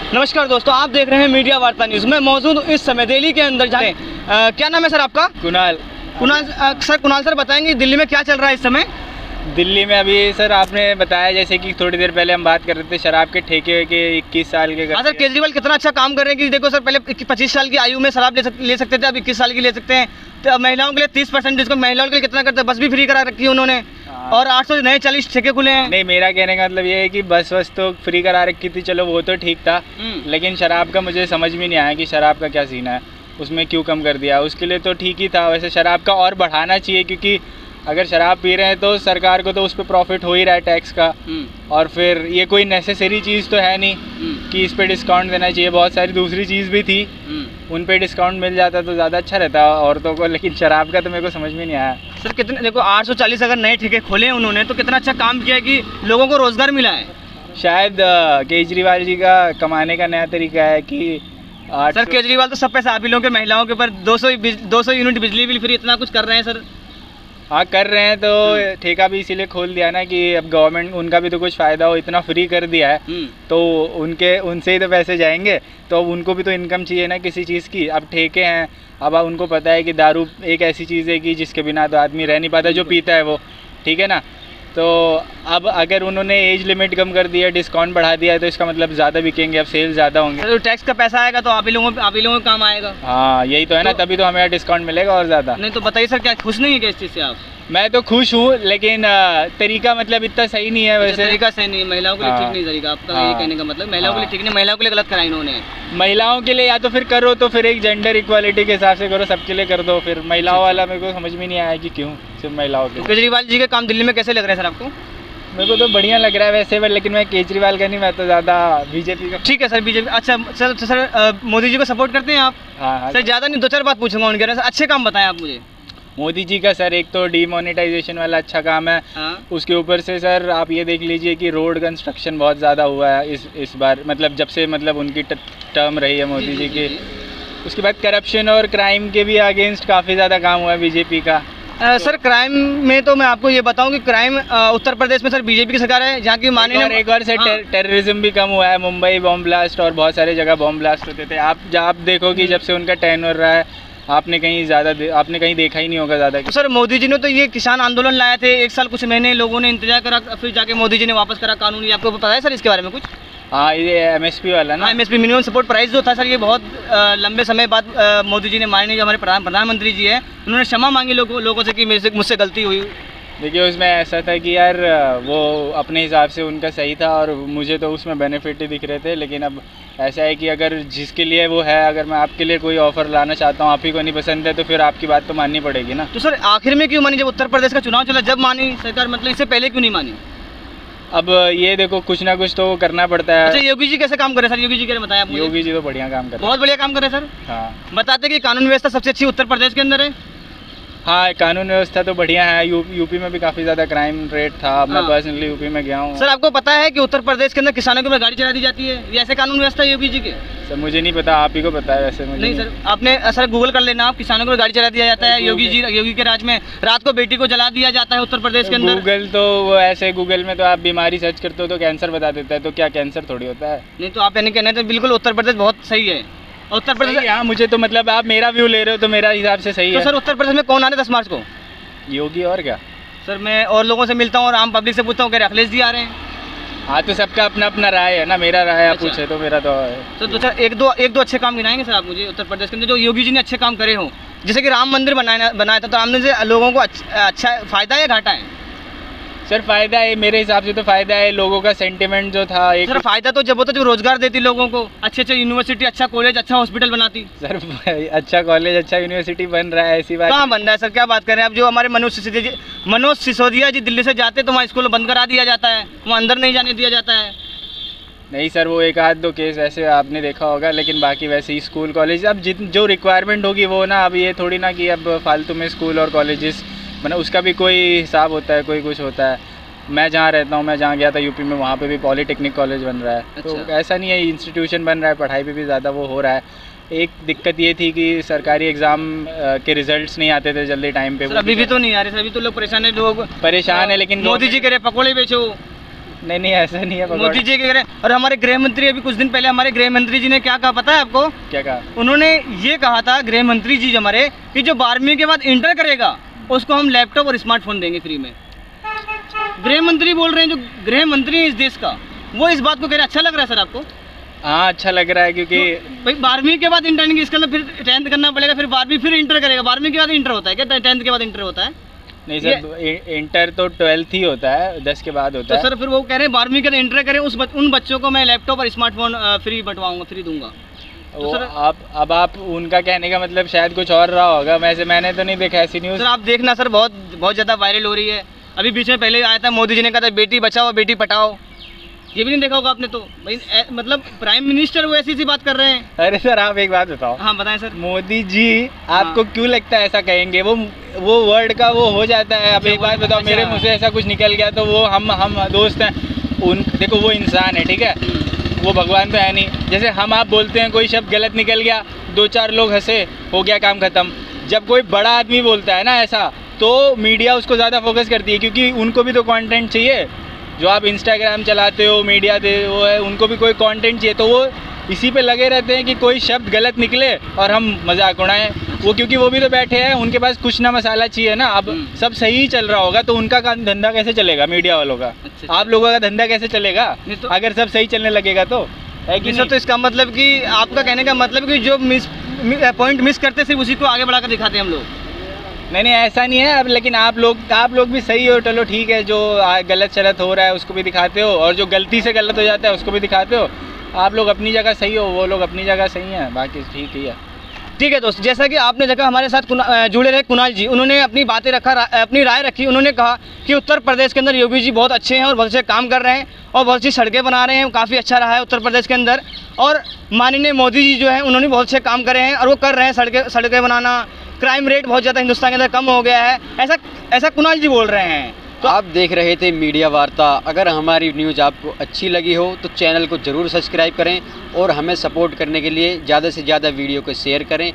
नमस्कार दोस्तों, आप देख रहे हैं मीडिया वार्ता न्यूज़। मैं मौजूद हूँ इस समय दिल्ली के अंदर। जाए क्या नाम है सर आपका? कुणाल। कुणाल सर बताएंगे दिल्ली में क्या चल रहा है इस समय? दिल्ली में अभी सर आपने बताया जैसे कि थोड़ी देर पहले हम बात कर रहे थे शराब के ठेके के 21 साल के। हाँ सर, केजरीवाल कितना अच्छा काम कर रहे हैं कि देखो सर, पहले 25 साल की आयु में शराब ले सकते थे, अब 21 साल की ले सकते हैं। तो अब महिलाओं के लिए 30% डिस्काउंट, महिलाओं के लिए कितना करते हैं, बस भी फ्री करा रखी है उन्होंने। और 800 नए 40 ठेके खुले हैं। नहीं, मेरा कहने का मतलब ये है कि बस तो फ्री करा रखी थी, चलो वो तो ठीक था, लेकिन शराब का मुझे समझ में नहीं आया कि शराब का क्या सीन है, उसमें क्यों कम कर दिया। उसके लिए तो ठीक ही था, वैसे शराब का और बढ़ाना चाहिए, क्योंकि अगर शराब पी रहे हैं तो सरकार को तो उस पर प्रॉफिट हो ही रहा है टैक्स का। और फिर ये कोई नेसेसरी चीज़ तो है नहीं कि इस पे डिस्काउंट देना चाहिए। बहुत सारी दूसरी चीज़ भी थी, उन पे डिस्काउंट मिल जाता तो ज़्यादा अच्छा रहता औरतों को, लेकिन शराब का तो मेरे को समझ में नहीं आया। सर कितने, देखो 840 अगर नए ठेके खोले हैं उन्होंने तो कितना अच्छा काम किया है कि लोगों को रोज़गार मिला है। शायद केजरीवाल जी का कमाने का नया तरीका है कि सर केजरीवाल तो सब पैसा आप ही लोगों के, महिलाओं के ऊपर 200 यूनिट बिजली बिल फ्री, इतना कुछ कर रहे हैं सर। हाँ कर रहे हैं, तो ठेका भी इसीलिए खोल दिया ना कि अब गवर्नमेंट उनका भी तो कुछ फ़ायदा हो, इतना फ्री कर दिया है तो उनसे ही तो पैसे जाएंगे, तो अब उनको भी तो इनकम चाहिए ना किसी चीज़ की। अब ठेके हैं, अब उनको पता है कि दारू एक ऐसी चीज़ है कि जिसके बिना तो आदमी रह नहीं पाता, जो पीता है वो, ठीक है ना। तो अब अगर उन्होंने एज लिमिट कम कर दिया, डिस्काउंट बढ़ा दिया है, तो इसका मतलब ज़्यादा बिकेंगे, अब सेल ज़्यादा होंगे। तो टैक्स का पैसा आएगा तो आप ही लोगों को काम आएगा। हाँ यही तो है ना, तभी तो हमें डिस्काउंट मिलेगा और ज़्यादा। नहीं तो बताइए सर, क्या खुश नहीं है क्या इस चीज़ से आप? मैं तो खुश हूँ, लेकिन तरीका मतलब इतना सही नहीं है। वैसे तरीका सही नहीं है, महिलाओं के लिए ठीक नहीं तरीका आपका। ये कहने का मतलब महिलाओं के लिए ठीक नहीं, महिलाओं के लिए गलत करा इन्होंने। महिलाओं के लिए या तो फिर करो तो फिर एक जेंडर इक्वालिटी के हिसाब से करो, सबके लिए कर दो। फिर महिलाओं वाला मेरे को समझ में नहीं आया कि क्यों सिर्फ महिलाओं के। केजरीवाल जी के काम दिल्ली में कैसे लग रहे हैं सर आपको? मेरे को तो बढ़िया लग रहा है वैसे, लेकिन मैं केजरीवाल का नहीं, मैं तो ज़्यादा बीजेपी का। ठीक है सर, बीजेपी। अच्छा सर मोदी जी को सपोर्ट करते हैं आप? हाँ सर ज़्यादा नहीं, 2-4 बात पूछूंगा उनके। अच्छे काम बताएं आप मुझे। मोदी जी का सर एक तो डीमोनेटाइजेशन वाला अच्छा काम है। उसके ऊपर से सर आप ये देख लीजिए कि रोड कंस्ट्रक्शन बहुत ज़्यादा हुआ है इस बार, मतलब जब से मतलब उनकी टर्म रही है मोदी जी की। उसके बाद करप्शन और क्राइम के भी अगेंस्ट काफ़ी ज़्यादा काम हुआ है बीजेपी का। सर क्राइम में तो मैं आपको ये बताऊं कि क्राइम उत्तर प्रदेश में सर बीजेपी की सरकार है, जहाँ की माननीय एक बार से टेररिज्म भी कम हुआ है। मुंबई बॉम्ब ब्लास्ट और बहुत सारे जगह बॉम्ब ब्लास्ट होते थे। आप देखो कि जब से उनका टेन्योर रहा है, आपने कहीं देखा ही नहीं होगा ज़्यादा। तो सर मोदी जी ने तो ये किसान आंदोलन लाए थे, 1 साल कुछ महीने लोगों ने इंतजार करा, फिर जाके मोदी जी ने वापस करा कानून। ये आपको पता है सर इसके बारे में कुछ? हाँ, ये MSP वाला ना। MSP मिनिमम सपोर्ट प्राइस जो था सर, ये बहुत लंबे समय बाद मोदी जी ने माननीय जो हमारे प्रधानमंत्री जी है, उन्होंने क्षमा मांगी लोगों से कि मुझसे गलती हुई। देखिए उसमें ऐसा था कि यार वो अपने हिसाब से उनका सही था और मुझे तो उसमें बेनिफिट ही दिख रहे थे। लेकिन अब ऐसा है कि अगर जिसके लिए वो है, अगर मैं आपके लिए कोई ऑफ़र लाना चाहता हूँ, आप ही को नहीं पसंद है, तो फिर आपकी बात तो माननी पड़ेगी ना। तो सर आखिर में क्यों मानी? जब उत्तर प्रदेश का चुनाव चला जब मानी सरकार, मतलब इससे पहले क्यों नहीं मानी? अब ये देखो कुछ ना कुछ तो करना पड़ता है। अच्छा योगी जी कैसे काम कर रहे हैं सर? योगी जी क्या बताया आपको? योगी जी तो बढ़िया काम कर रहे हैं, बहुत बढ़िया काम कर रहे हैं सर। हाँ, बताते कि कानून व्यवस्था सबसे अच्छी उत्तर प्रदेश के अंदर है। हाँ कानून व्यवस्था तो बढ़िया है। यूपी में भी काफ़ी ज़्यादा क्राइम रेट था। मैं पर्सनली यूपी में गया हूँ। सर आपको पता है कि उत्तर प्रदेश के अंदर किसानों के ऊपर गाड़ी चला दी जाती है? ये ऐसे कानून व्यवस्था है योगी जी के? सर मुझे नहीं पता, आप ही को पता है वैसे। मुझे नहीं सर, आपने सर गूगल कर लेना, आप किसानों को गाड़ी चला दिया जाता है योगी के राज में। रात को बेटी को जला दिया जाता है उत्तर प्रदेश के अंदर। गूगल तो वो ऐसे, गूगल में तो आप बीमारी सर्च करते हो तो कैंसर बता देता है, तो क्या कैंसर थोड़ी होता है? नहीं तो आप यानी कहना तो बिल्कुल उत्तर प्रदेश बहुत सही है। उत्तर प्रदेश, हाँ मुझे तो मतलब आप मेरा व्यू ले रहे हो तो मेरा हिसाब से सही है। तो सर उत्तर प्रदेश में कौन आ रहे 10 मार्च को? योगी। और क्या सर, मैं और लोगों से मिलता हूँ और आम पब्लिक से पूछता हूँ कि अखिलेश जी आ रहे हैं। हाँ तो सबका अपना अपना राय है ना, मेरा राय आप पूछे तो मेरा तो है। तो सर एक दो अच्छे काम गिनाएंगे सर आप मुझे उत्तर प्रदेश के अंदर जो योगी जी ने अच्छे काम करे हो? जैसे कि राम मंदिर बनाया था, तो राम मंदिर से लोगों को अच्छा फ़ायदा है या घाटा है? सर फ़ायदा है, मेरे हिसाब से तो फ़ायदा है। लोगों का सेंटिमेंट जो था एक सर फ़ायदा तो जब होता जब रोजगार देती लोगों को, अच्छे यूनिवर्सिटी, अच्छा कॉलेज, अच्छा हॉस्पिटल बनाती। सर अच्छा कॉलेज, अच्छा यूनिवर्सिटी बन रहा है, ऐसी बात कहाँ बन रहा है सर? क्या बात कर रहे हैं आप? जो हमारे मनोज सिसोदिया जी दिल्ली से जाते तो वहाँ स्कूल बंद करा दिया जाता है, वहाँ अंदर नहीं जाने दिया जाता है। नहीं सर, वो एक आध दो केस ऐसे आपने देखा होगा, लेकिन बाकी वैसे ही स्कूल कॉलेज अब जो रिक्वायरमेंट होगी वो ना। अब ये थोड़ी ना कि अब फालतू में स्कूल और कॉलेजेस मतलब उसका भी कोई हिसाब होता है, कोई कुछ होता है। मैं जहाँ रहता हूँ, मैं जहाँ गया था यूपी में, वहाँ पे भी पॉलीटेक्निक कॉलेज बन रहा है। अच्छा। तो ऐसा नहीं है, इंस्टीट्यूशन बन रहा है, पढ़ाई पे भी ज़्यादा वो हो रहा है। एक दिक्कत ये थी कि सरकारी एग्ज़ाम के रिजल्ट्स नहीं आते थे जल्दी टाइम पे। अभी भी तो नहीं आ रहे सर, अभी तो लोग परेशान है, लोग परेशान है। लेकिन मोदी जी कह रहे पकौड़े बेचो, नहीं नहीं ऐसा नहीं है मोदी जी के और हमारे गृह मंत्री अभी कुछ दिन पहले हमारे गृह मंत्री जी ने क्या कहा पता है आपको? क्या कहा? उन्होंने ये कहा था गृह मंत्री जी हमारे कि जो 12वीं के बाद इंटर करेगा उसको हम लैपटॉप और स्मार्टफोन देंगे फ्री में। गृह मंत्री बोल रहे हैं, जो गृह मंत्री है इस देश का, वो इस बात को कह रहे हैं। अच्छा लग रहा है सर आपको? हाँ अच्छा लग रहा है क्योंकि भाई 12वीं के बाद इंटर नहीं, इसके अंदर फिर 10th करना पड़ेगा, फिर 12वीं फिर इंटर करेगा। 12वीं के बाद इंटर होता है क्या? 10th के बाद इंटर होता है? नहीं सर, इंटर तो 12th ही होता है, 10 के बाद होता तो है। सर फिर वो कह रहे हैं 12वीं के इंटर करें, उन बच्चों को मैं लैपटॉप और स्मार्टफोन फ्री बंटवाऊंगा, फ्री दूंगा। तो सर आप उनका कहने का मतलब शायद कुछ और रहा होगा, वैसे मैंने तो नहीं देखा ऐसी न्यूज़। सर आप देखना सर, बहुत ज़्यादा वायरल हो रही है। अभी बीच में पहले आया था, मोदी जी ने कहा था बेटी बचाओ बेटी पढ़ाओ, ये भी नहीं देखा होगा आपने तो। भाई मतलब प्राइम मिनिस्टर वो ऐसी बात कर रहे हैं। अरे सर आप एक बात बताओ। हाँ बताएं सर। मोदी जी आपको क्यों लगता है ऐसा कहेंगे? वो वर्ड का वो हो जाता है। अब एक बात बताओ, मेरे मुँह से ऐसा कुछ निकल गया तो वो हम दोस्त हैं देखो वो इंसान है, ठीक है, वो भगवान तो है नहीं। जैसे हम आप बोलते हैं, कोई शब्द गलत निकल गया, 2-4 लोग हंसे, हो गया काम खत्म। जब कोई बड़ा आदमी बोलता है ना ऐसा, तो मीडिया उसको ज़्यादा फोकस करती है, क्योंकि उनको भी तो कंटेंट चाहिए। जो आप इंस्टाग्राम चलाते हो, मीडिया दे वो है, उनको भी कोई कंटेंट चाहिए, तो वो इसी पे लगे रहते हैं कि कोई शब्द गलत निकले और हम मजाक उड़ाएं। वो क्योंकि वो भी तो बैठे हैं, उनके पास कुछ ना मसाला चाहिए ना। अब सब सही ही चल रहा होगा तो उनका धंधा कैसे चलेगा मीडिया वालों का? अच्छा। आप लोगों का धंधा कैसे चलेगा तो अगर सब सही चलने लगेगा तो? है कि सर नहीं? तो इसका मतलब कि आपका कहने का मतलब कि जो पॉइंट मिस करते सिर्फ उसी को आगे बढ़ाकर दिखाते हैं हम लोग। नहीं ऐसा नहीं है। अब लेकिन आप लोग भी सही हो, चलो ठीक है, जो गलत शलत हो रहा है उसको भी दिखाते हो, और जो गलती से गलत हो जाता है उसको भी दिखाते हो। आप लोग अपनी जगह सही हो, वो लोग अपनी जगह सही हैं, बाकी ठीक ही है। ठीक है दोस्त, जैसा कि आपने देखा हमारे साथ जुड़े रहे कुणाल जी, उन्होंने अपनी बातें अपनी राय रखी। उन्होंने कहा कि उत्तर प्रदेश के अंदर योगी जी बहुत अच्छे हैं और बहुत अच्छे काम कर रहे हैं और बहुत सी सड़कें बना रहे हैं, काफ़ी अच्छा रहा है उत्तर प्रदेश के अंदर। और माननीय मोदी जी जो हैं उन्होंने बहुत अच्छे काम करे हैं और वो कर रहे हैं, सड़कें बनाना, क्राइम रेट बहुत ज़्यादा हिंदुस्तान के अंदर कम हो गया है, ऐसा कुणाल जी बोल रहे हैं। तो आप देख रहे थे मीडिया वार्ता। अगर हमारी न्यूज़ आपको अच्छी लगी हो तो चैनल को ज़रूर सब्सक्राइब करें और हमें सपोर्ट करने के लिए ज़्यादा से ज़्यादा वीडियो को शेयर करें।